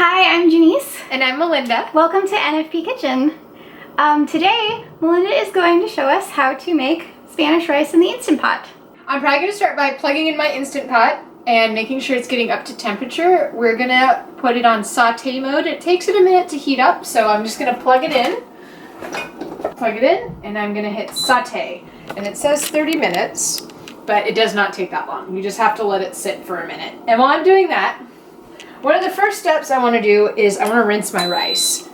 Hi, I'm Janice. And I'm Melinda. Welcome to NFP Kitchen. Today, Melinda is going to show us how to make Spanish rice in the Instant Pot. I'm probably going to start by plugging in my Instant Pot and making sure it's getting up to temperature. We're going to put it on saute mode. It takes it a minute to heat up, so I'm just going to plug it in, and I'm going to hit saute. And it says 30 minutes, but it does not take that long. You just have to let it sit for a minute. And while I'm doing that, one of the first steps I want to do is I want to rinse my rice.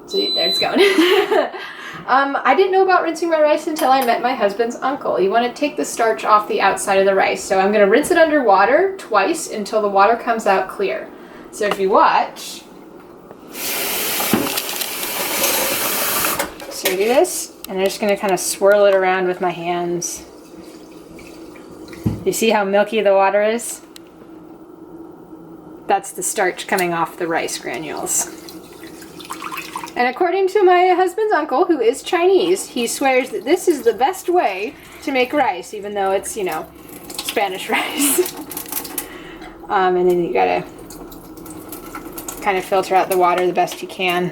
See, there it's going. I didn't know about rinsing my rice until I met my husband's uncle. You want to take the starch off the outside of the rice. So I'm going to rinse it under water twice until the water comes out clear. So if you watch, so I do this, and I'm just going to kind of swirl it around with my hands. You see how milky the water is? That's the starch coming off the rice granules. And according to my husband's uncle, who is Chinese, he swears that this is the best way to make rice, even though it's, you know, Spanish rice. And then you gotta kind of filter out the water the best you can.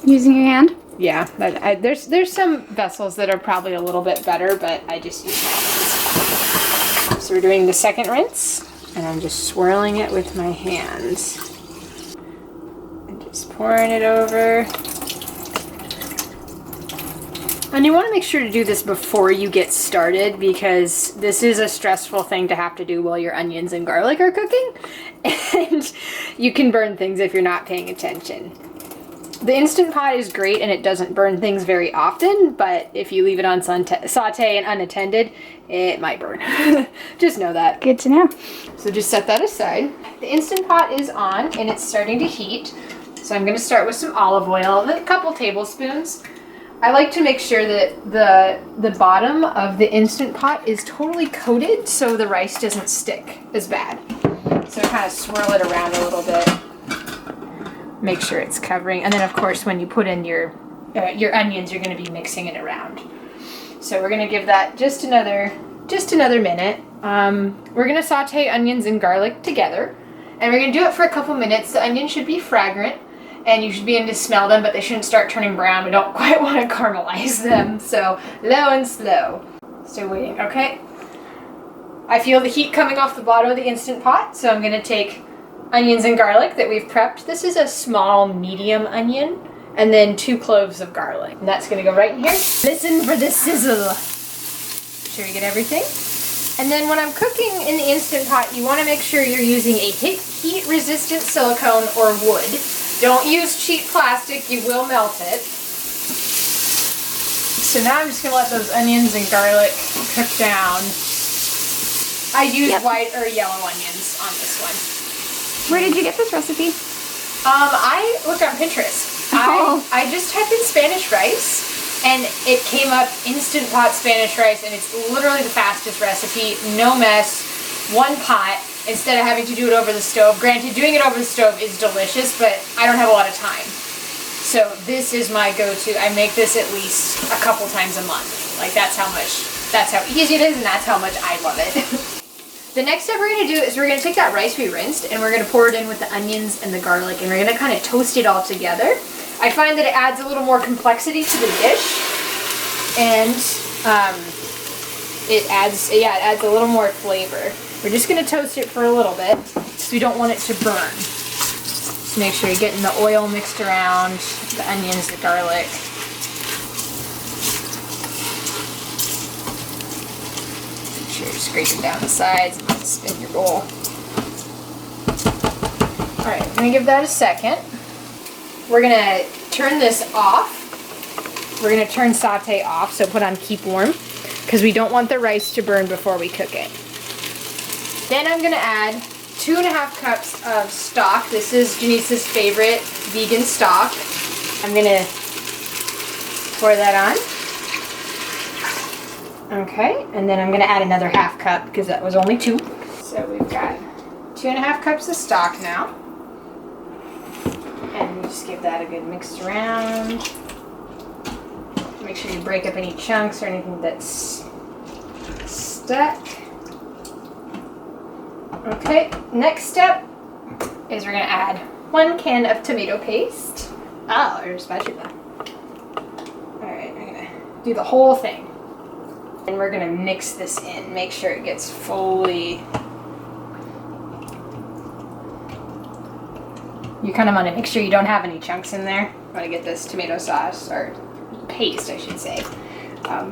Using your hand? Yeah, but there's some vessels that are probably a little bit better, but I just use my hands. So we're doing the second rinse, and I'm just swirling it with my hands. And just pouring it over. And you want to make sure to do this before you get started, because this is a stressful thing to have to do while your onions and garlic are cooking. And you can burn things if you're not paying attention. The Instant Pot is great and it doesn't burn things very often, but if you leave it on saute and unattended, it might burn. Just know that. Good to know. So just set that aside. The Instant Pot is on and it's starting to heat. So I'm going to start with some olive oil, a couple tablespoons. I like to make sure that the bottom of the Instant Pot is totally coated so the rice doesn't stick as bad. So kind of swirl it around a little bit. Make sure it's covering, and then of course when you put in your onions, you're going to be mixing it around. So we're going to give that just another minute. We're going to saute onions and garlic together, and we're going to do it for a couple minutes. The onions should be fragrant, and you should be able to smell them, but they shouldn't start turning brown. We don't quite want to caramelize them, so low and slow. Still waiting. Okay. I feel the heat coming off the bottom of the Instant Pot, so I'm going to take onions and garlic that we've prepped. This is a small medium onion, and then 2 cloves of garlic. And that's gonna go right in here. Listen for the sizzle. Make sure you get everything. And then when I'm cooking in the Instant Pot, you wanna make sure you're using a heat-resistant silicone or wood. Don't use cheap plastic, you will melt it. So now I'm just gonna let those onions and garlic cook down. I use white or yellow onions on this one. Where did you get this recipe? I looked on Pinterest. I just typed in Spanish rice, and it came up Instant Pot Spanish rice, and it's literally the fastest recipe. No mess, one pot, instead of having to do it over the stove. Granted, doing it over the stove is delicious, but I don't have a lot of time. So this is my go-to. I make this at least a couple times a month. Like that's how easy it is, and that's how much I love it. The next step we're going to do is we're going to take that rice we rinsed and we're going to pour it in with the onions and the garlic, and we're going to kind of toast it all together. I find that it adds a little more complexity to the dish, and it adds a little more flavor. We're just going to toast it for a little bit because we don't want it to burn. Just make sure you're getting the oil mixed around, the onions, the garlic. Scrape it down the sides and spin your bowl. Alright, I'm going to give that a second. We're going to turn this off. We're going to turn saute off, so put on keep warm, because we don't want the rice to burn before we cook it. Then I'm going to add 2.5 cups of stock. This is Janice's favorite vegan stock. I'm going to pour that on. Okay, and then I'm going to add another 1/2 cup because that was only 2. So we've got 2.5 cups of stock now. And just give that a good mix around. Make sure you break up any chunks or anything that's stuck. Okay, next step is we're going to add 1 can of tomato paste. Oh, or spatula. Alright, I'm gonna do the whole thing. And we're gonna mix this in, make sure it gets fully... You kind of want to make sure you don't have any chunks in there. You want to get this tomato sauce, or paste I should say,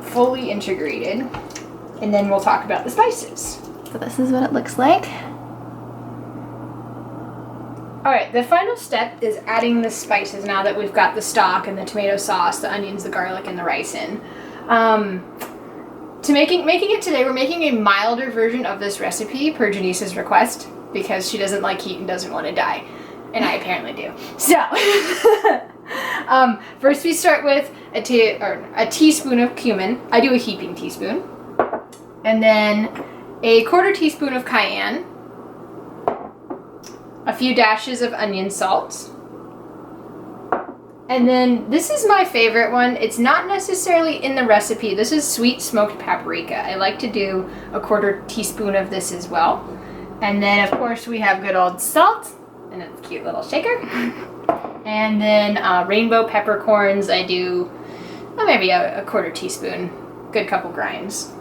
fully integrated. And then we'll talk about the spices. So this is what it looks like. Alright, the final step is adding the spices now that we've got the stock and the tomato sauce, the onions, the garlic, and the rice in. To making it today, we're making a milder version of this recipe per Janice's request because she doesn't like heat and doesn't want to die. And I apparently do. So, first we start with a teaspoon of cumin. I do a heaping teaspoon. And then a 1/4 teaspoon of cayenne. A few dashes of onion salt. And then this is my favorite one. It's not necessarily in the recipe. This is sweet smoked paprika. I like to do a 1/4 teaspoon of this as well. And then of course we have good old salt and a cute little shaker. And then rainbow peppercorns. I do maybe a 1/4 teaspoon. Good couple grinds.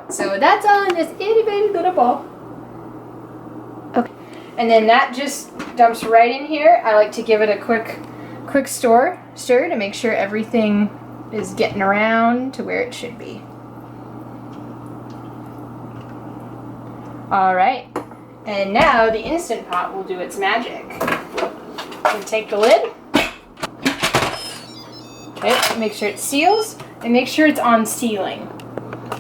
So that's all in this itty bitty little bowl. Okay. And then that just dumps right in here. I like to give it a quick stir to make sure everything is getting around to where it should be. All right, and now the Instant Pot will do its magic. So take the lid. Okay, make sure it seals and make sure it's on sealing.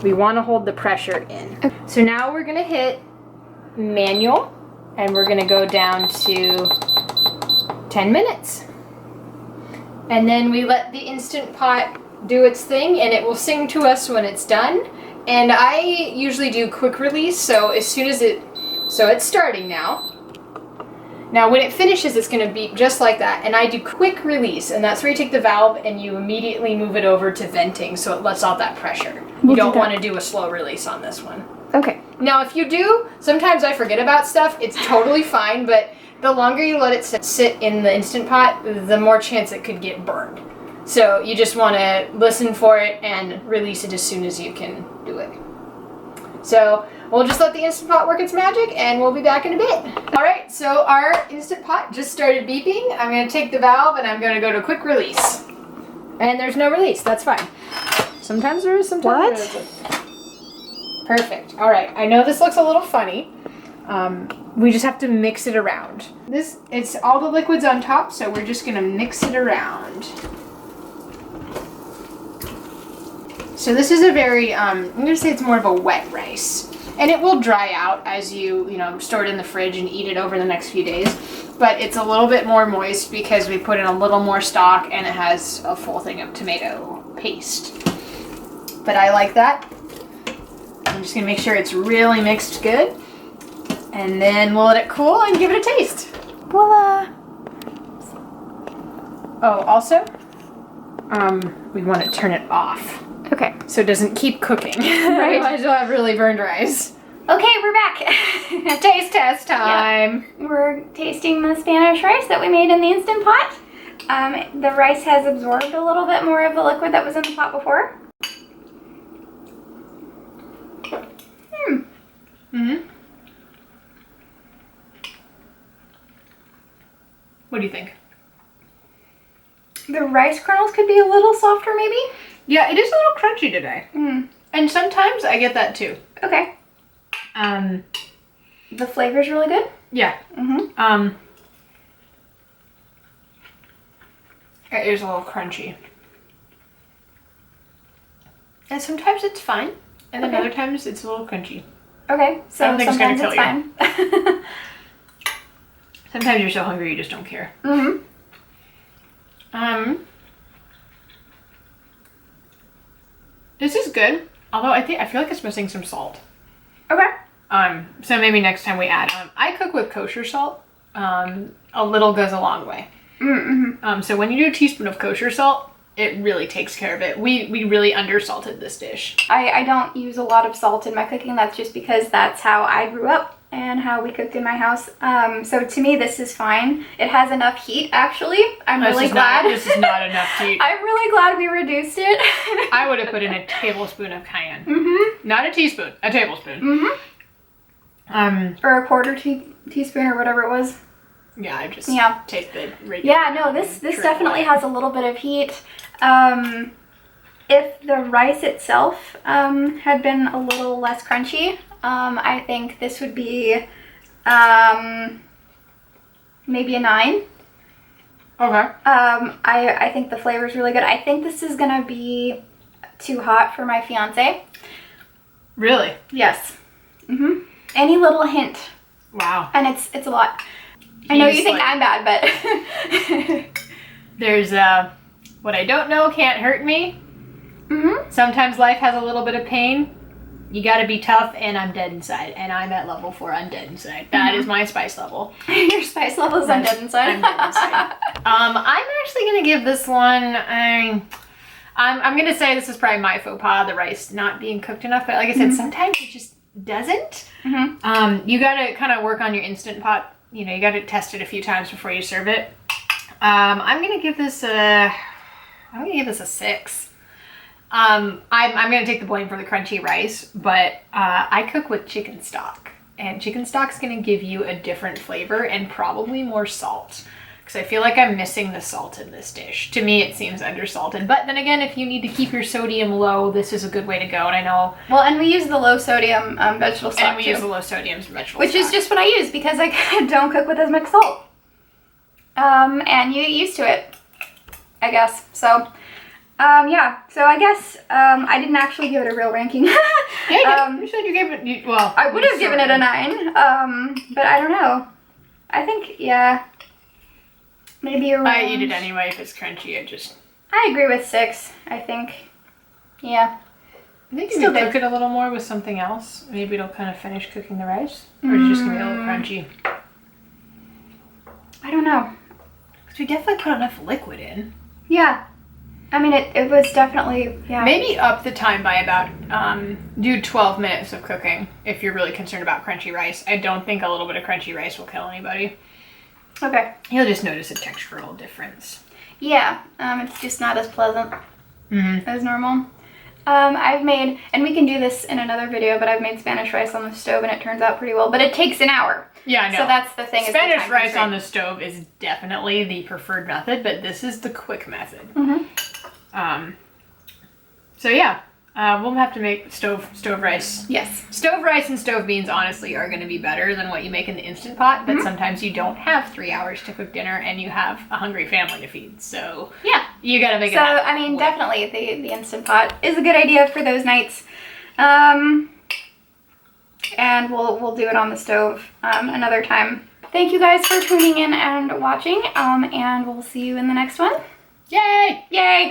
We want to hold the pressure in. Okay. So now we're gonna hit manual and we're gonna go down to 10 minutes. And then we let the Instant Pot do its thing and it will sing to us when it's done. And I usually do quick release, so as soon as so it's starting now. Now when it finishes, it's gonna beep just like that. And I do quick release, and that's where you take the valve and you immediately move it over to venting so it lets out that pressure. You don't wanna do a slow release on this one. Okay. Now if you do, sometimes I forget about stuff, it's totally fine, but the longer you let it sit in the Instant Pot, the more chance it could get burned. So you just want to listen for it and release it as soon as you can do it. So we'll just let the Instant Pot work its magic and we'll be back in a bit. All right, so our Instant Pot just started beeping. I'm going to take the valve and I'm going to go to quick release. And there's no release, that's fine. Sometimes there is, sometimes there isn't. Perfect. All right, I know this looks a little funny. We just have to mix it around. It's all the liquids on top, so we're just gonna mix it around. So this is a very, I'm gonna say it's more of a wet rice. And it will dry out as you store it in the fridge and eat it over the next few days. But it's a little bit more moist because we put in a little more stock and it has a full thing of tomato paste. But I like that. I'm just gonna make sure it's really mixed good. And then we'll let it cool and give it a taste. Voila! Oh, also, we want to turn it off. Okay. So it doesn't keep cooking. Right. Otherwise you'll have really burned rice. Okay, we're back. Taste test time. Yep. We're tasting the Spanish rice that we made in the Instant Pot. The rice has absorbed a little bit more of the liquid that was in the pot before. Mm-hmm. What do you think? The rice kernels could be a little softer, maybe? Yeah, it is a little crunchy today. And sometimes I get that too. Okay. The flavor's really good? Yeah. It is a little crunchy. And sometimes it's fine, and then other times it's a little crunchy. Okay, so I don't think sometimes it's it's gonna fine. Sometimes you're so hungry you just don't care. This is good, although I feel like it's missing some salt. Okay. So maybe next time we add. I cook with kosher salt. A little goes a long way. So when you do a teaspoon of kosher salt, it really takes care of it. We really undersalted this dish. I don't use a lot of salt in my cooking. That's just because that's how I grew up. and how we cooked in my house. So to me, this is fine. It has enough heat, actually. I'm really glad. This is not enough heat. I'm really glad we reduced it. I would have put in a tablespoon of cayenne. Mm-hmm. Not a teaspoon, a tablespoon. Mm-hmm. Or a quarter teaspoon or whatever it was. Yeah, I just take the regular. Yeah, no, this definitely has a little bit of heat. If the rice itself had been a little less crunchy, I think this would be maybe a 9. Okay. I think the flavor is really good. I think this is gonna be too hot for my fiance. Really? Yes. Any little hint. Wow. And it's a lot. I know you think I'm bad, but there's what I don't know can't hurt me. Sometimes life has a little bit of pain. You gotta be tough, and I'm dead inside. And I'm at level 4, I'm dead inside. That is my spice level. Your spice level is I'm dead inside. I'm dead inside. I'm actually gonna give this one, I'm gonna say this is probably my faux pas, the rice not being cooked enough, but like I said, sometimes it just doesn't. You gotta kind of work on your Instant Pot. You know, you gotta test it a few times before you serve it. I'm gonna give this a 6. I'm gonna take the blame for the crunchy rice, but I cook with chicken stock, and chicken stock's gonna give you a different flavor and probably more salt, because I feel like I'm missing the salt in this dish. To me, it seems undersalted, but then again, if you need to keep your sodium low, this is a good way to go. And I know. Well, and we use the low sodium vegetable stock, and we use the low sodium vegetable which stock. is just what I use because I don't cook with as much salt. And you get used to it, I guess. So. Yeah, so I guess I didn't actually give it a real ranking. Yeah, you said you gave it, well. I would have given it a 9, but I don't know. I think, yeah, maybe around. I eat it anyway if it's crunchy. I agree with 6, I think. Yeah. I think if you cook it a little more with something else, maybe it'll kind of finish cooking the rice. Or is it just going to be a little crunchy? I don't know. Because we definitely put enough liquid in. Yeah. I mean, it was definitely, yeah. Maybe up the time by about, do 12 minutes of cooking if you're really concerned about crunchy rice. I don't think a little bit of crunchy rice will kill anybody. Okay. You'll just notice a textural difference. Yeah, it's just not as pleasant as normal. I've made, and we can do this in another video, but I've made Spanish rice on the stove and it turns out pretty well, but it takes an hour. Yeah, I know. So that's the thing. Spanish rice on the stove is definitely the preferred method, but this is the quick method. So yeah, we'll have to make stove rice. Yes. Stove rice and stove beans honestly are going to be better than what you make in the Instant Pot, but sometimes you don't have 3 hours to cook dinner and you have a hungry family to feed. So yeah, you got to make it. So I mean, definitely the Instant Pot is a good idea for those nights. And we'll do it on the stove another time. Thank you guys for tuning in and watching, and we'll see you in the next one. Yay! Yay!